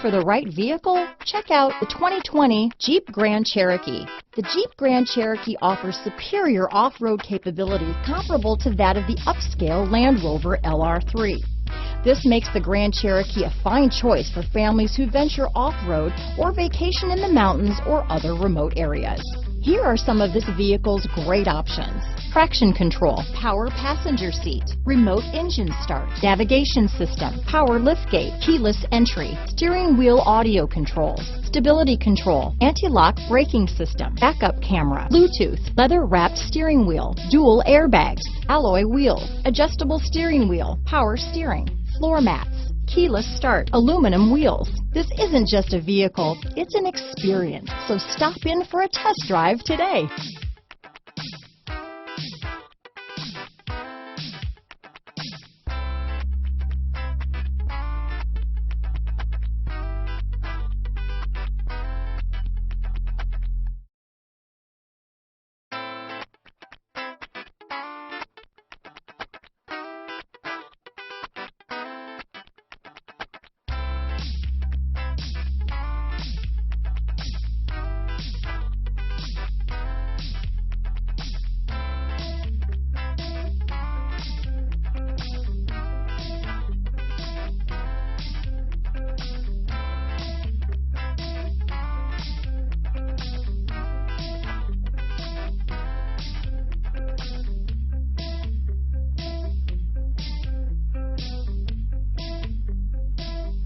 for the right vehicle? Check out the 2020 Jeep Grand Cherokee. The Jeep Grand Cherokee offers superior off-road capabilities comparable to that of the upscale Land Rover LR3. This makes the Grand Cherokee a fine choice for families who venture off-road or vacation in the mountains or other remote areas. Here are some of this vehicle's great options: traction control, power passenger seat, remote engine start, navigation system, power liftgate, keyless entry, steering wheel audio controls, stability control, anti-lock braking system, backup camera, Bluetooth, leather-wrapped steering wheel, dual airbags, alloy wheels, adjustable steering wheel, power steering, floor mats, keyless start, aluminum wheels. This isn't just a vehicle, it's an experience. So stop in for a test drive today.